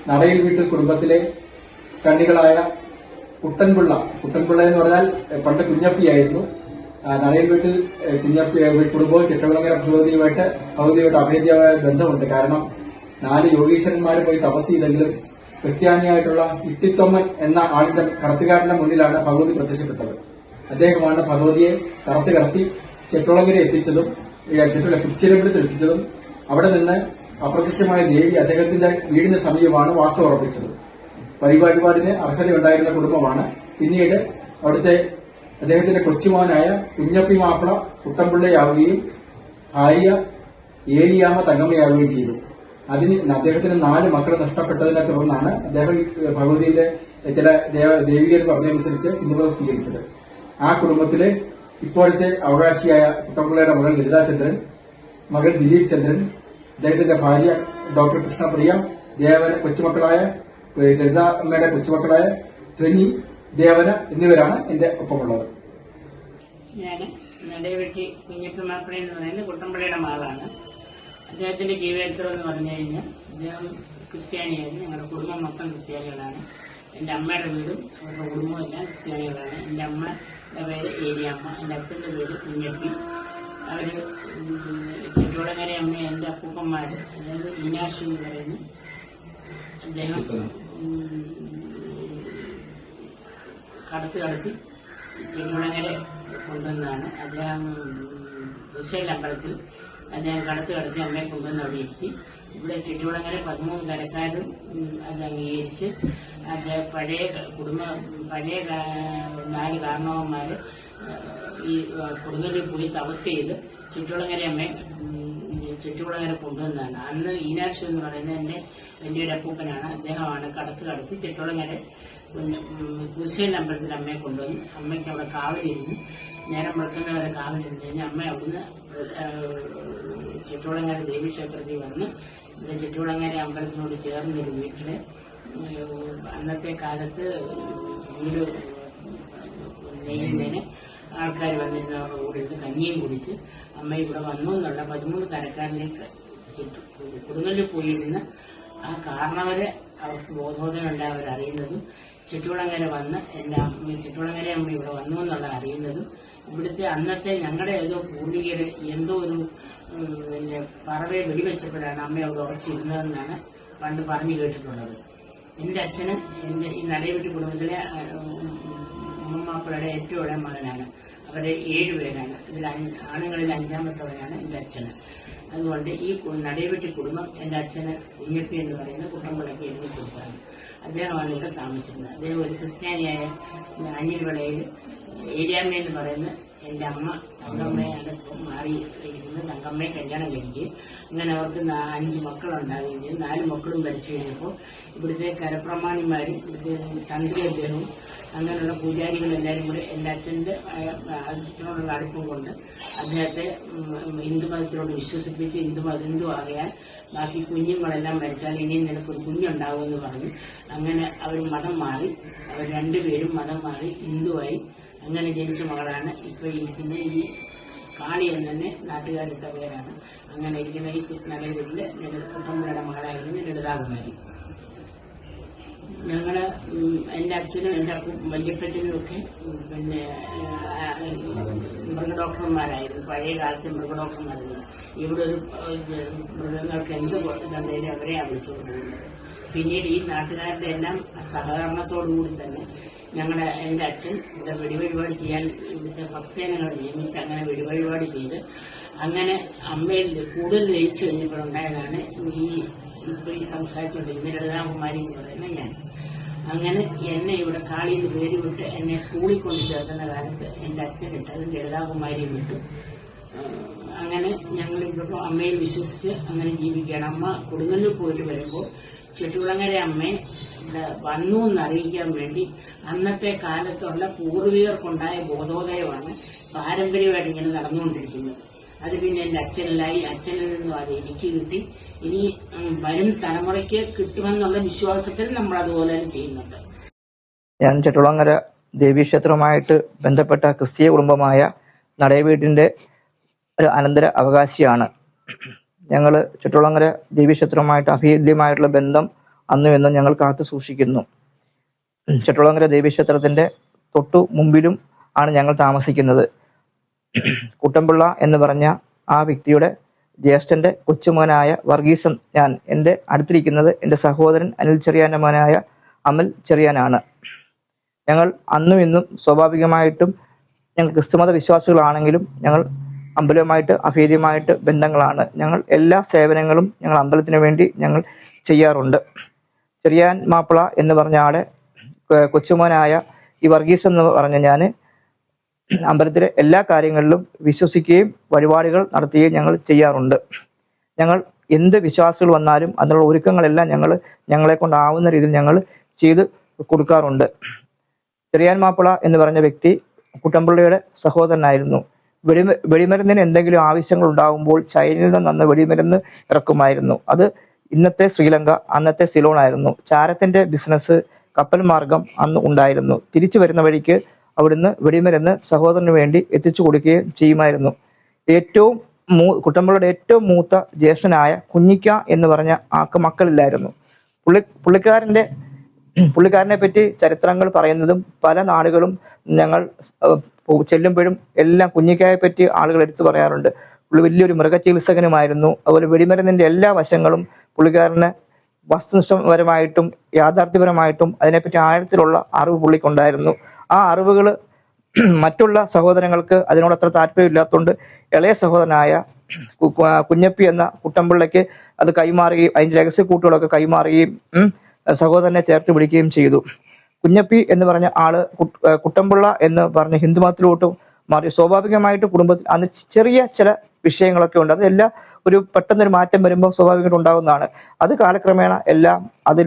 നടയിൽ വീട്ടിൽ കുടുംബത്തിലെ കണ്ണികളായ കുട്ടൻപിള്ള എന്ന് പറഞ്ഞാൽ പണ്ട് കുഞ്ഞപ്പിയായിരുന്നു. നടയിൽ വീട്ടിൽ കുഞ്ഞപ്പി കുടുംബവും ചിത്രകുളങ്ങര ഭഗവതിയുമായിട്ട് അഭേദ്യമായ ബന്ധമുണ്ട്. കാരണം 4 യോഗീശ്വരന്മാർ പോയി തപസ് ചെയ്തെങ്കിലും ക്രിസ്ത്യാനിയായിട്ടുള്ള ഇട്ടിത്തൊമ്മൻ എന്ന ആളിന്റെ കടത്തുകാരന്റെ മുന്നിലാണ് ഭഗവതി പ്രത്യക്ഷപ്പെട്ടത്. അദ്ദേഹമാണ് ഭഗവതിയെ കടത്തി ചെട്ടുളങ്ങര എത്തിച്ചതും കുരിശിലമ്പലത്തിൽ എത്തിച്ചതും അവിടെ നിന്ന് അപ്രത്യക്ഷമായ ദേവി അദ്ദേഹത്തിന്റെ വീടിന് സമീപമാണ് വാസം ഉറപ്പിച്ചത്. പരിപാടിപാടിന് അർഹതയുണ്ടായിരുന്ന കുടുംബമാണ്. പിന്നീട് അവിടുത്തെ അദ്ദേഹത്തിന്റെ കൊച്ചുമോനായ കുഞ്ഞപ്പി മാപ്പിള കുട്ടൻപിള്ളയാവുകയും ഭാര്യ ഏലിയാമ്മ തങ്കമ്മയാവുകയും ചെയ്തു. അദ്ദേഹത്തിന് 4 മക്കൾ നഷ്ടപ്പെട്ടതിനെ തുടർന്നാണ് അദ്ദേഹം ഭഗവതിയിലെ ചില ദേവികർ പറഞ്ഞതനുസരിച്ച് ഹിന്ദുമതം സ്വീകരിച്ചത്. ആ കുടുംബത്തിലെ ഇപ്പോഴത്തെ അവകാശിയായ കുട്ടൻപിള്ളയുടെ മകൻ ലളിതാചന്ദ്രൻ, മകൻ ദിലീപ് ചന്ദ്രൻ, അദ്ദേഹത്തിന്റെ ഭാര്യ ഡോക്ടർ കൃഷ്ണപ്രിയ, കൊച്ചുമക്കളായ ലളിതാമ്മയുടെ കൊച്ചുമക്കളായ ധ്വനി, ദേവന എന്നിവരാണ് എന്റെ ഒപ്പമുള്ളത്. ഞാൻ നടയവെട്ടി കുഞ്ഞപ്പി മാപ്പിള എന്ന് പറയുന്നത് കുട്ടൻപിള്ളയുടെ മകളാണ്. അദ്ദേഹത്തിന്റെ ജീവചരിത്രം എന്ന് പറഞ്ഞു കഴിഞ്ഞാൽ അദ്ദേഹം ക്രിസ്ത്യാനിയായിരുന്നു. ഞങ്ങളുടെ കുടുംബം മൊത്തം ക്രിസ്ത്യാനികളാണ്. എന്റെ അമ്മയുടെ വീടും അവരുടെ കുടുംബവും എല്ലാം ക്രിസ്ത്യാനികളാണ്. എന്റെ അമ്മയുടെ പേര് ഏലിയമ്മ, എന്റെ അച്ഛന്റെ പേര് കുഞ്ഞപ്പി. അവര് ചുറ്റുവളങ്ങര അമ്മ എന്റെ അപ്പൂപ്പന്മാര്, അതായത് ഈനാശു എന്ന് പറയുന്നു. അദ്ദേഹം കടത്തി ചുറ്റുവളങ്ങര കൊണ്ടുവന്നതാണ്. അദ്ദേഹം വിശേൽ അമ്പലത്തിൽ അദ്ദേഹം കടത്തി അമ്മയെ കൊണ്ടുവന്ന് അവിടെ എത്തി. ഇവിടെ ചുറ്റുവളങ്ങര 13 കരക്കാരും അത് അംഗീകരിച്ച് പഴയ 4 കാരണവന്മാര് ഈ കൊടുങ്ങല്ലൂർ പോയി തപസ് ചെയ്ത് ചുറ്റുവളങ്ങര കൊണ്ടുവന്നതാണ്. അന്ന് ഈനാശു എന്ന് പറയുന്നത് എന്റെ വലിയൊരു അപ്പൂപ്പനാണ്. അദ്ദേഹമാണ് കടത്തി ചുറ്റുവളങ്ങര കുരിശേൽ അമ്പലത്തിൽ അമ്മയെ കൊണ്ടുവന്ന് അമ്മയ്ക്ക് അവിടെ കാവലിരുന്ന് നേരം വെളുക്കുന്നവരെ കാവലിരുന്ന് കഴിഞ്ഞാൽ അമ്മ അവിടുന്ന് ചുറ്റുവളങ്ങര ദേവീക്ഷേത്രത്തിൽ വന്ന് ഇവിടെ ചുറ്റുവളങ്ങര അമ്പലത്തിനോട് ചേർന്നൊരു വീട്ടില് അന്നത്തെ കാലത്ത് വീട് നെയ്യുന്നതിന് ആൾക്കാർ വന്നിരുന്നവരുടെ കൂടെ ഇരുന്ന് കഞ്ഞിയും കുടിച്ച് അമ്മ ഇവിടെ വന്നു എന്നുള്ള 13 കരക്കാരിലേക്ക് കൊടുങ്ങല്ലൂർ പോയിരുന്ന ആ കാരണവരെ അവർക്ക് ബോധോദയം ഉണ്ടായി അവരറിയുന്നതും ചുറ്റുവളങ്ങര വന്ന് ചുറ്റുവളങ്ങര അമ്മ ഇവിടെ വന്നു എന്നുള്ള അറിയുന്നതും ഇവിടുത്തെ അന്നത്തെ ഞങ്ങളുടെ ഏതോ പൂർവികര് എന്തോ ഒരു പറവയെ വെടിവെച്ചപ്പോഴാണ് അമ്മ അവിടെ ഉറച്ചിരുന്നതെന്നാണ് പണ്ട് പറഞ്ഞു കേട്ടിട്ടുള്ളത്. എന്റെ അച്ഛന് ഈ നടയവെട്ടി കുടുംബത്തിലെ ഉമ്മമാപ്പിളയുടെ ഏറ്റവും ഇളയ മകനാണ്. അവരെ 7 പേരാണ്. ഇതിൽ ആണുങ്ങളിൽ 5ാമത്തവനാണ് എന്റെ അച്ഛന്. അതുകൊണ്ട് ഈ നടയവെട്ടി കുടുംബം എന്റെ അച്ഛന് കുഞ്ഞപ്പി എന്ന് പറയുന്ന കുട്ടൻപിള്ളയ്ക്ക് എഴുതി കൊടുത്താണ്. അദ്ദേഹമാണ് ഇവിടെ താമസിക്കുന്നത്. അദ്ദേഹം ഒരു ക്രിസ്ത്യാനിയായ അഞ്ഞിൽവിളയിൽ ഏരിയാമ്മ എന്ന് പറയുന്ന എന്റെ അമ്മ തങ്കമ്മയാണ് മാറിയിരിക്കുന്നത്. തങ്കമ്മയെ കല്യാണം കഴിക്കുകയും അങ്ങനെ അവർക്ക് 5 മക്കളുണ്ടാവുകയും ചെയ്തു. 4 മക്കളും മരിച്ചു കഴിഞ്ഞപ്പോൾ ഇവിടുത്തെ കരപ്രമാണിമാരും ഇവിടുത്തെ തന്ത്രി അദ്ദേഹവും അങ്ങനെയുള്ള പൂജാരികളെല്ലാവരും കൂടെ എന്റെ അച്ഛനോടുള്ള അടുപ്പം കൊണ്ട് അദ്ദേഹത്തെ ഹിന്ദുമതത്തിനോട് വിശ്വസിപ്പിച്ച് ഹിന്ദു ആകയാൽ ബാക്കി കുഞ്ഞുങ്ങളെല്ലാം മരിച്ചാൽ ഇനിയും നിനക്കൊരു കുഞ്ഞുണ്ടാവുമെന്ന് പറഞ്ഞു. അങ്ങനെ അവർ മതം മാറി. അവർ 2 പേരും മതം മാറി ഹിന്ദുവായി. അങ്ങനെ ജനിച്ച മകളാണ് ഇപ്പൊ ഇരിക്കുന്ന ഈ കാളി എന്ന് തന്നെ നാട്ടുകാരിട്ട പേരാണ്. അങ്ങനെ ഇരിക്കുന്ന ഈ നടയിലെ കുട്ടൻപിള്ളയുടെ മകളായിരുന്നു ലളിതാകുമാരി. ഞങ്ങള് എന്റെ അച്ഛനും എന്റെ വല്യപ്പച്ചനും ഒക്കെ പിന്നെ മൃഗഡോക്ടർമാരായിരുന്നു. പഴയ കാലത്ത് മൃഗഡോക്ടർമാരായിരുന്നു. ഇവിടെ ഒരു മൃഗങ്ങൾക്ക് എന്ത് ഇതുണ്ടെങ്കിലും അവരെയാണ് വിളിച്ചുകൊണ്ട് പോകുന്നത്. പിന്നീട് ഈ നാട്ടുകാരുടെ എല്ലാം സഹകരണത്തോടുകൂടി തന്നെ എന്റെ അച്ഛൻ ഇവിടെ വെടിവഴിപാട് ചെയ്യാൻ ഇവിടുത്തെ ഭക്തജനങ്ങളെ നിയമിച്ച് അങ്ങനെ വെടിവഴിപാട് ചെയ്ത് അങ്ങനെ അമ്മയിൽ കൂടുതൽ ലയിച്ചു കഴിഞ്ഞപ്പോഴുണ്ടായതാണ് ഇപ്പൊ ഈ സംസാരിച്ചുകൊണ്ടിരുന്ന ലളിതാകുമാരി എന്ന് പറയുന്ന ഞാൻ. അങ്ങനെ എന്നെ ഇവിടെ കാളിന്ന് പേര് വിട്ട് എന്നെ സ്കൂളിൽ കൊണ്ട് ചേർക്കുന്ന കാലത്ത് എന്റെ അച്ഛൻ ഇട്ട് അത് ലളിതാകുമാരി എന്നിട്ട് അങ്ങനെ ഞങ്ങളിവിടെ അമ്മയിൽ വിശ്വസിച്ച് അങ്ങനെ ജീവിക്കുകയാണ്. അമ്മ കൊടുങ്ങല്ലൂർ പോയിട്ട് വരുമ്പോൾ ചുറ്റുകുളങ്ങര അമ്മയെ വന്നു എന്നറിയിക്കാൻ വേണ്ടി അന്നത്തെ കാലത്തുള്ള പൂർവികർക്കുണ്ടായ ബോധോദയമാണ് പാരമ്പര്യമായിട്ട് ഇങ്ങനെ നടന്നുകൊണ്ടിരിക്കുന്നത്. അത് പിന്നെ എന്റെ അച്ഛനിൽ നിന്നും അത് എനിക്ക് കിട്ടി. ഇനി വരും തലമുറയ്ക്ക് കിട്ടുമെന്നുള്ള വിശ്വാസത്തിൽ നമ്മൾ അതുപോലെ തന്നെ ചെയ്യുന്നുണ്ട്. ഞാൻ ചുറ്റുകുളങ്ങര ദേവീക്ഷേത്രവുമായിട്ട് ബന്ധപ്പെട്ട ക്രിസ്തീയ കുടുംബമായ നടയവീടിന്റെ ഒരു അനന്തര അവകാശിയാണ്. ഞങ്ങൾ ചുറ്റുകുളങ്ങര ദേവീക്ഷേത്രവുമായിട്ട് അഭേദ്യമായിട്ടുള്ള ബന്ധം അന്നും എന്നും ഞങ്ങൾ കാത്തു സൂക്ഷിക്കുന്നു. ചെട്ടുളങ്ങര ദേവീക്ഷേത്രത്തിന്റെ തൊട്ടു മുമ്പിലും ആണ് ഞങ്ങൾ താമസിക്കുന്നത്. കുട്ടൻപിള്ള എന്ന് പറഞ്ഞ ആ വ്യക്തിയുടെ ജ്യേഷ്ഠന്റെ കൊച്ചുമോനായ വർഗീസൻ, ഞാൻ എൻ്റെ അടുത്തിരിക്കുന്നത് എൻ്റെ സഹോദരൻ അനിൽ ചെറിയാൻ്റെ മോനായ അമൽ ചെറിയാനാണ്. ഞങ്ങൾ അന്നും ഇന്നും സ്വാഭാവികമായിട്ടും ഞങ്ങൾ ക്രിസ്തുമത വിശ്വാസികളാണെങ്കിലും ഞങ്ങൾ അമ്പലവുമായിട്ട് അഭേദ്യമായിട്ട് ബന്ധങ്ങളാണ്. ഞങ്ങൾ എല്ലാ സേവനങ്ങളും ഞങ്ങൾ അമ്പലത്തിന് വേണ്ടി ഞങ്ങൾ ചെയ്യാറുണ്ട്. ചെറിയാൻ മാപ്പിള എന്ന് പറഞ്ഞ ആളെ കൊച്ചുമോനായ ഈ വർഗീസ് എന്ന് പറഞ്ഞ ഞാൻ അമ്പലത്തിലെ എല്ലാ കാര്യങ്ങളിലും വിശ്വസിക്കുകയും വഴിപാടുകൾ നടത്തുകയും ഞങ്ങൾ ചെയ്യാറുണ്ട്. ഞങ്ങൾ എന്ത് വിശ്വാസികൾ വന്നാലും അതിനുള്ള ഒരുക്കങ്ങളെല്ലാം ഞങ്ങളെ കൊണ്ടാവുന്ന രീതിയിൽ ഞങ്ങൾ ചെയ്ത് കൊടുക്കാറുണ്ട്. ചെറിയാൻ മാപ്പിള എന്ന് പറഞ്ഞ വ്യക്തി കുട്ടൻപിള്ളയുടെ സഹോദരനായിരുന്നു. വെടിമരുന്നിന് എന്തെങ്കിലും ആവശ്യങ്ങൾ ഉണ്ടാകുമ്പോൾ ചൈനയിൽ നിന്ന് വെടിമരുന്ന് ഇറക്കുമായിരുന്നു. അത് ഇന്നത്തെ ശ്രീലങ്ക, അന്നത്തെ സിലോൺ ആയിരുന്നു. ചാരത്തിന്റെ ബിസിനസ് കപ്പൽ മാർഗം അന്ന് ഉണ്ടായിരുന്നു. തിരിച്ചു വരുന്ന വഴിക്ക് അവിടുന്ന് വെടിമരുന്ന് സഹോദരന് വേണ്ടി എത്തിച്ചു കൊടുക്കുകയും ചെയ്യുമായിരുന്നു. കുട്ടൻപിള്ളയുടെ ഏറ്റവും മൂത്ത ജ്യേഷ്ഠനായ കുഞ്ഞിക്ക എന്ന് പറഞ്ഞ ആൾക്ക് മക്കളില്ലായിരുന്നു. പുള്ളിക്കാരനെ പറ്റി ചരിത്രങ്ങൾ പറയുന്നതും പല നാടുകളും ഞങ്ങൾ ചെല്ലുമ്പോഴും എല്ലാം കുഞ്ഞിക്കായെ പറ്റി ആളുകൾ എടുത്തു പറയാറുണ്ട്. പുള്ളി വലിയൊരു മൃഗചികിത്സകനുമായിരുന്നു. അതുപോലെ വെടിമരുന്നിന്റെ എല്ലാ വശങ്ങളും പുള്ളിക്കാരന് വസ്തുനിഷ്ഠപരമായിട്ടും യാഥാർത്ഥ്യപരമായിട്ടും അതിനെപ്പറ്റി ആഴത്തിലുള്ള അറിവ് പുള്ളിക്കുണ്ടായിരുന്നു. ആ അറിവുകൾ മറ്റുള്ള സഹോദരങ്ങൾക്ക് അതിനോട് അത്ര താല്പര്യമില്ലാത്തതുകൊണ്ട് ഇളയ സഹോദരനായ കുഞ്ഞപ്പി എന്ന കുട്ടൻപിള്ളയ്ക്ക് അത് കൈമാറുകയും അതിന്റെ രഹസ്യക്കൂട്ടുകളൊക്കെ കൈമാറുകയും സഹോദരനെ ചേർത്ത് പിടിക്കുകയും ചെയ്തു. കുഞ്ഞപ്പി എന്ന് പറഞ്ഞ ആള് കുട്ടൻപിള്ള എന്ന് പറഞ്ഞ ഹിന്ദുമതത്തിലോട്ട് മാറി. സ്വാഭാവികമായിട്ട് കുടുംബത്തിൽ അന്ന് ചെറിയ ചില വിഷയങ്ങളൊക്കെ ഉണ്ട്. അതെല്ലാം പെട്ടെന്നൊരു മാറ്റം വരുമ്പോൾ സ്വാഭാവികമായിട്ട് ഉണ്ടാകുന്നതാണ്. അത് കാലക്രമേണ എല്ലാം അതിൽ